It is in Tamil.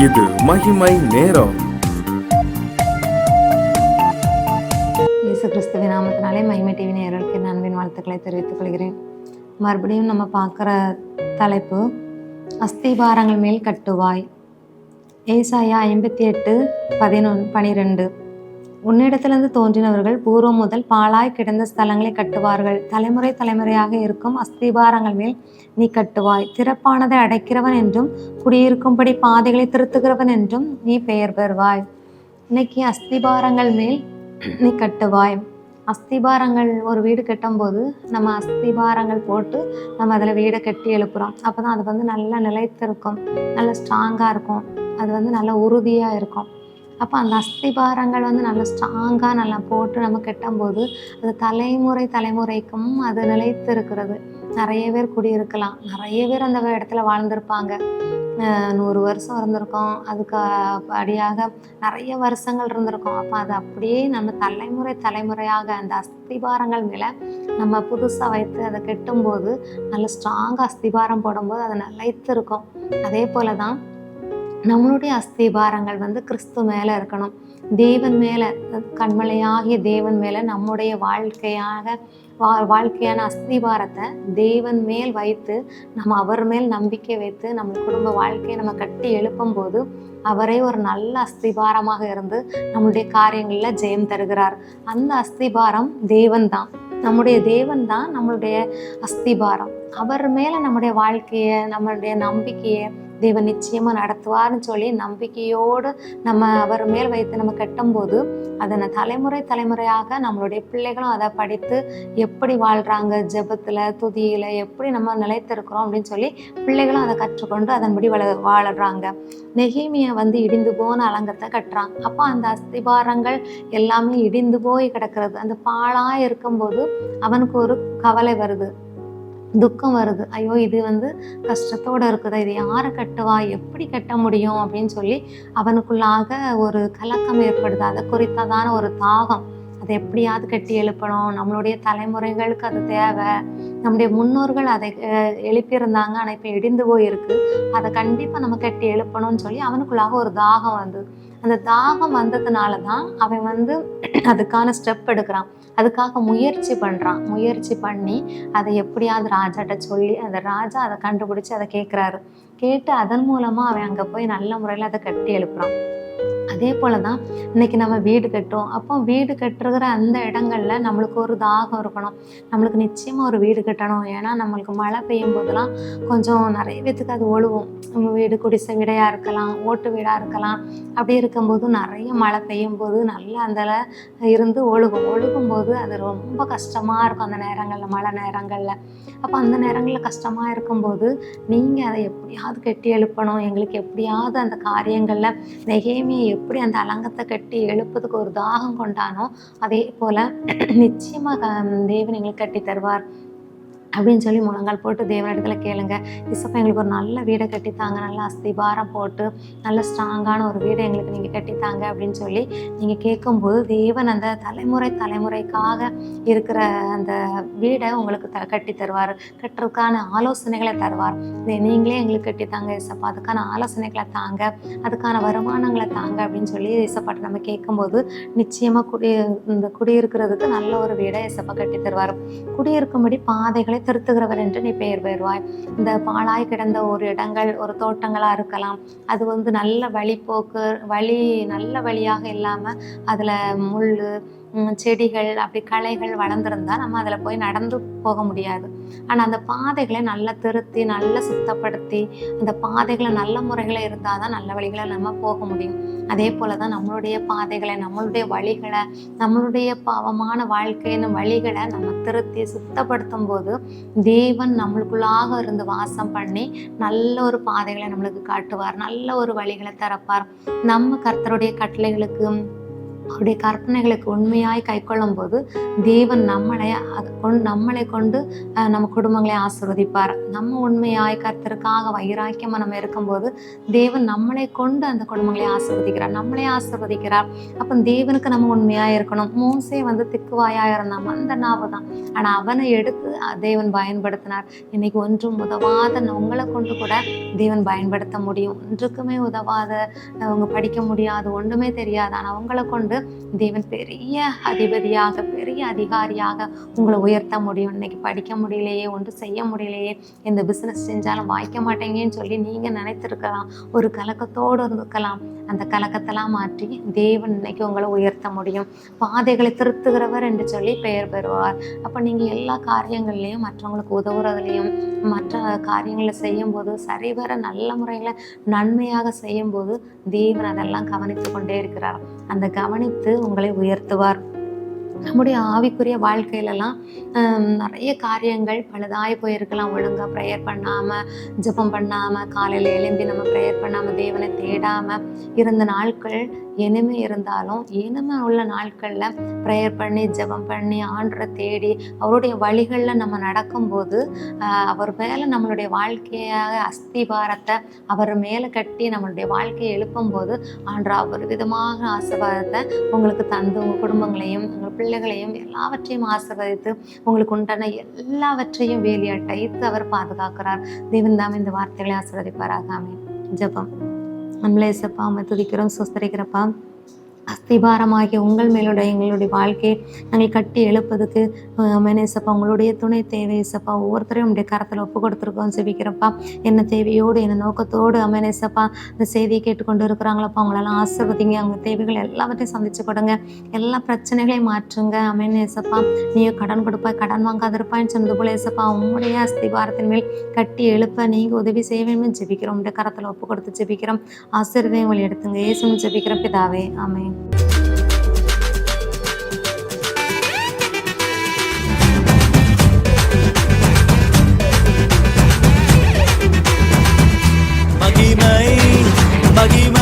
இது மகிமை நேரம். இயேசு கிறிஸ்துவின் நாமத்தினாலே மகிமை டிவி நேயர்களுக்கு என் அன்பின் வாழ்த்துக்களை தெரிவித்துக் கொள்கிறேன். மறுபடியும் நம்ம பார்க்குற தலைப்பு அஸ்திபாரங்கள் மேல் கட்டுவாய். ஏசாயா 58:12. உன்னிடத்திலிருந்து தோன்றினவர்கள் பூர்வம் முதல் பாழாய் கிடந்த ஸ்தலங்களை கட்டுவார்கள். தலைமுறை தலைமுறையாக இருக்கும் அஸ்திபாரங்கள் மேல் நீ கட்டுவாய். திறப்பானதை அடைக்கிறவன் என்றும் குடியிருக்கும்படி பாதைகளை திருத்துகிறவன் என்றும் நீ பெயர் பெறுவாய். இன்னைக்கு அஸ்திபாரங்கள் மேல் நீ கட்டுவாய். அஸ்திபாரங்கள், ஒரு வீடு கட்டும்போது நம்ம அஸ்திபாரங்கள் போட்டு நம்ம அதில் வீடை கட்டி எழுப்புகிறோம். அப்போ தான் அது நல்லா நிலைத்திருக்கும், நல்ல ஸ்ட்ராங்காக இருக்கும், அது நல்ல உறுதியாக இருக்கும். அப்போ அந்த அஸ்திபாரங்கள் நல்ல ஸ்ட்ராங்காக நல்லா போட்டு நம்ம கட்டும்போது அது தலைமுறை தலைமுறைக்கும் அது நிலைத்து இருக்கிறது. நிறைய பேர் குடியிருக்கலாம், நிறைய பேர் அந்த இடத்துல வாழ்ந்திருப்பாங்க. 100 வருஷம் இருந்திருக்கோம், அதுக்கு அடியாக நிறைய வருஷங்கள் இருந்திருக்கோம். அப்போ அது அப்படியே நம்ம தலைமுறை தலைமுறையாக அந்த அஸ்திபாரங்கள் மேலே நம்ம புதுசாக வைத்து அதை கட்டும்போது நல்ல ஸ்ட்ராங்காக அஸ்திபாரம் போடும்போது அது நிலைத்து இருக்கும். அதே போல தான் நம்மளுடைய அஸ்திபாரங்கள் கிறிஸ்து மேலே இருக்கணும். தேவன் மேலே, கண்மலையாகிய தேவன் மேலே நம்முடைய வாழ்க்கையான அஸ்திபாரத்தை தேவன் மேல் வைத்து நம்ம அவர் மேல் நம்பிக்கை வைத்து நம்ம குடும்ப வாழ்க்கையை நம்ம கட்டி எழுப்பும்போது அவரே ஒரு நல்ல அஸ்திபாரமாக இருந்து நம்மளுடைய காரியங்களில் ஜெயம் தருகிறார். அந்த அஸ்திபாரம் தேவன் தான், நம்முடைய தேவன் தான் நம்மளுடைய அஸ்திபாரம். அவர் மேலே நம்முடைய வாழ்க்கையை, நம்மளுடைய நம்பிக்கையை தேவன் நிச்சயமாக நடத்துவார்னு சொல்லி நம்பிக்கையோடு நம்ம அவர் மேல் வைத்து நம்ம கட்டும்போது அதை தலைமுறை தலைமுறையாக நம்மளுடைய பிள்ளைகளும் அதை படித்து எப்படி வாழ்கிறாங்க, ஜெபத்தில் துதியில் எப்படி நம்ம நிலைத்திருக்கிறோம் அப்படின்னு சொல்லி பிள்ளைகளும் அதை கற்றுக்கொண்டு அதன்படி வாழறாங்க. நெகேமியா இடிந்து போன அலங்கத்தை கட்டுறான். அப்போ அந்த அஸ்திபாரங்கள் எல்லாமே இடிந்து போய் கிடக்கிறது. அந்த பாழாக இருக்கும்போது அவனுக்கு ஒரு கவலை வருது, துக்கம் வருது. ஐயோ, இது கஷ்டத்தோடு இருக்குது, இது யாரை கட்டுவா, எப்படி கட்ட முடியும் அப்படின்னு சொல்லி அவனுக்குள்ளாக ஒரு கலக்கம் ஏற்படுது. அதை குறித்ததான ஒரு தாகம், அதை எப்படியாவது கட்டி எழுப்பணும், நம்மளுடைய தலைமுறைகளுக்கு அது தேவை, நம்முடைய முன்னோர்கள் அதை எழுப்பியிருந்தாங்க, ஆனால் இப்போ இடிந்து போயிருக்கு, அதை கண்டிப்பாக நம்ம கட்டி எழுப்பணும்னு சொல்லி அவனுக்குள்ளாக ஒரு தாகம் அந்த தாகம் வந்ததுனால தான் அவன் அதுக்கான ஸ்டெப் எடுக்கிறான், அதுக்காக முயற்சி பண்ணுறான். முயற்சி பண்ணி அதை எப்படியாவது ராஜாட்ட சொல்லி அந்த ராஜா அதை கண்டுபிடிச்சி அதை கேட்டு அதன் மூலமாக அவன் அங்கே போய் நல்ல முறையில் அதை கட்டி எழுப்புறான். அதே போல தான் இன்னைக்கு நம்ம வீடு கட்டுறோம். அப்போ வீடு கட்டுற அந்த இடங்கள்ல நம்மளுக்கு ஒரு தாகம் இருக்கணும். நம்மளுக்கு நிச்சயமாக ஒரு வீடு கட்டணும். ஏன்னா நம்மளுக்கு மழை பெய்யும் போதெல்லாம் கொஞ்சம் நிறைய பேத்துக்கு அது ஒழுகும். வீடு குடிசை வீடாக இருக்கலாம், ஓட்டு வீடாக இருக்கலாம். அப்படி இருக்கும்போது நிறைய மழை பெய்யும் போது நல்லா அதில் இருந்து ஒழுகும் போது அது ரொம்ப கஷ்டமாக இருக்கும் அந்த நேரங்களில், மழை நேரங்களில். அப்போ அந்த நேரங்களில் கஷ்டமாக இருக்கும்போது நீங்கள் அதை எப்படியாவது கட்டி எழுப்பணும், எங்களுக்கு எப்படியாவது அந்த காரியங்களில் நெகேமியை எப்படி அந்த அலங்கத்தை கட்டி எழுப்பதுக்கு ஒரு தாகம் கொண்டானோ அதே போல் நிச்சயமாக தேவன் எங்களுக்கு கட்டி தருவார் அப்படின்னு சொல்லி முழங்கால் போட்டு தேவனிடத்துல கேளுங்க. இசப்பா, எங்களுக்கு ஒரு நல்ல வீடை கட்டித்தாங்க, நல்ல அஸ்திபாரம் போட்டு நல்ல ஸ்ட்ராங்கான ஒரு வீடை எங்களுக்கு நீங்கள் கட்டித்தாங்க அப்படின்னு சொல்லி நீங்கள் கேட்கும்போது தேவன் அந்த தலைமுறை தலைமுறைக்காக இருக்கிற அந்த வீடை உங்களுக்கு கட்டி தருவார். கட்டுறதுக்கான ஆலோசனைகளை தருவார். நீங்களே எங்களுக்கு கட்டித்தாங்க இசப்பா, அதுக்கான ஆலோசனைகளை தாங்க, அதுக்கான வருமானங்களை தாங்க அப்படின்னு சொல்லி இசப்பாட்ட நம்ம கேட்கும்போது நிச்சயமாக குடியிருக்கிறதுக்கு நல்ல ஒரு வீடை இசப்பா கட்டி தருவார். குடியிருக்கும்படி பாதைகளை திருத்துகிறவர் என்று நீ பெயர் பெறுவாய். இந்த பாழாய் கிடந்த ஒரு இடங்கள், ஒரு தோட்டங்களா இருக்கலாம், அது நல்ல நல்ல வழியாக இல்லாம அதுல முள், செடிகள், அப்படி களைகள் வளர்ந்துருந்தா நம்ம அதில் போய் நடந்து போக முடியாது. ஆனால் அந்த பாதைகளை நல்லா திருத்தி நல்லா சுத்தப்படுத்தி அந்த பாதைகளை நல்ல முறைகளை இருந்தால் தான் நல்ல வழிகளை நம்ம போக முடியும். அதே போல தான் நம்மளுடைய பாதைகளை, நம்மளுடைய வழிகளை, நம்மளுடைய பாவமான வாழ்க்கையின் வழிகளை நம்ம திருத்தி சுத்தப்படுத்தும் போது தேவன் நம்மளுக்குள்ளாக இருந்து வாசம் பண்ணி நல்ல ஒரு பாதைகளை நம்மளுக்கு காட்டுவார், நல்ல ஒரு வழிகளை திறப்பார். நம்ம கர்த்தருடைய கட்டளைகளுக்கு அவருடைய கற்பனைகளுக்கு உண்மையாய் கைக்கொள்ளும் போது தேவன் நம்மளை கொண்டு நம்ம குடும்பங்களை ஆசீர்வதிப்பார். நம்ம உண்மையாய் கர்த்தருக்காக வைராக்கியமாக நம்ம இருக்கும்போது தேவன் நம்மளை கொண்டு அந்த குடும்பங்களை ஆசீர்வதிக்கிறார், நம்மளே ஆசீர்வதிக்கிறார். அப்போ தேவனுக்கு நம்ம உண்மையாக இருக்கணும். மோசே திக்குவாயாக இருந்தான், அந்த நாவு தான். ஆனால் அவனை எடுத்து தேவன் பயன்படுத்தினார். இன்னைக்கு ஒன்றும் உதவாத உங்களை கொண்டு கூட தேவன் பயன்படுத்த முடியும். ஒன்றுக்குமே உதவாத, அவங்க படிக்க முடியாது, ஒன்றுமே தெரியாது, ஆனால் அவங்களை கொண்டு தேவன் பெரிய அதிபதியாக, பெரிய அதிகாரியாக உங்களை உயர்த்த முடியும். இன்னைக்கு படிக்க முடியலையே, ஒன்றும் செய்ய முடியலையே, இந்த பிஸ்னஸ் செஞ்சாலும் வாய்க்க மாட்டேங்கன்னு சொல்லி நீங்கள் நினைத்திருக்கலாம், ஒரு கலக்கத்தோடு இருக்கலாம். அந்த கலக்கத்தெல்லாம் மாற்றி தேவன் இன்னைக்கு உங்களை உயர்த்த முடியும். பாதைகளை திருத்துகிறவர் என்று சொல்லி பெயர் பெறுவார். அப்போ நீங்கள் எல்லா காரியங்கள்லையும் மற்றவங்களுக்கு உதவுறதுலையும் மற்ற காரியங்களை செய்யும்போது சரிவர நல்ல முறையில் நன்மையாக செய்யும்போது தேவன் அதெல்லாம் கவனித்து கொண்டே இருக்கிறார். அந்த கவனித்து உங்களை உயர்த்துவார். நம்முடைய ஆவிக்குரிய வாழ்க்கையிலலாம் நிறைய காரியங்கள் பழுதாகி போயிருக்கலாம். ஒழுங்காக ப்ரேயர் பண்ணாமல், ஜெபம் பண்ணாமல், காலையில் எழும்பி நம்ம ப்ரேயர் பண்ணாமல், தேவனை தேடாமல் இருந்த நாட்கள் இனிமே இருந்தாலும், இனிமே உள்ள நாட்களில் ப்ரேயர் பண்ணி, ஜெபம் பண்ணி, ஆண்டரை தேடி அவருடைய வழிகளில் நம்ம நடக்கும்போது அவர் மேலே நம்மளுடைய வாழ்க்கையாக அஸ்திபாரத்தை அவர் மேலே கட்டி நம்மளுடைய வாழ்க்கையை எழுப்பும்போது ஆண்டர் ஒரு விதமாக ஆசீர்வாதத்தை உங்களுக்கு தந்து உங்கள் குடும்பங்களையும் உங்கள் பிள்ளைகளையும் எல்லாவற்றையும் ஆசீர்வதித்து உங்களுக்கு உண்டான எல்லாவற்றையும் வேலியாட்ட வைத்து அவர் பாதுகாக்கிறார். தேவன் தாமே இந்த வார்த்தைகளை ஆசீர்வதிப்பாராக. ஆமென். ஜெபம். நம்மளே இயேசப்பா உம்மை துதிக்கிறோம், ஸ்தோத்திரிக்கிறப்பா. அஸ்திபாரமாகிய உங்கள் மேலுடைய எங்களுடைய வாழ்க்கையை நாங்கள் கட்டி எழுப்பதுக்கு மேனேசப்பா உங்களுடைய துணை தேவை இசப்பா. ஒவ்வொருத்தரையும் உடைய கரத்தில் ஒப்பு கொடுத்துருக்கோம். செபிக்கிறப்பா என்ன தேவையோடு என்ன நோக்கத்தோடு அமேனேசப்பா இந்த செய்தியை கேட்டுக்கொண்டு இருக்கிறாங்களப்பா, அவங்களெல்லாம் ஆசீர்வதிங்க. அவங்க தேவைகள் எல்லாவற்றையும் சந்திச்சு கொடுங்க. எல்லா பிரச்சனைகளையும் மாற்றுங்க. அமேனேசப்பா நீயும் கடன் கொடுப்பாய், கடன் வாங்காதிருப்பான்னு சொன்னது போல இசப்பா உங்களுடைய அஸ்திபாரத்தின் மேல் கட்டி எழுப்ப நீங்கள் உதவி செய்ய வேணும்னு ஜெபிக்கிறோம். உடைய கரத்தில் ஒப்பு கொடுத்து ஜெபிக்கிறோம். ஆசீர்வாதம் வழி எடுத்துங்க. இயேசுன்னு ஜெபிக்கிறோம் பிதாவே. ஆமென். மகிமை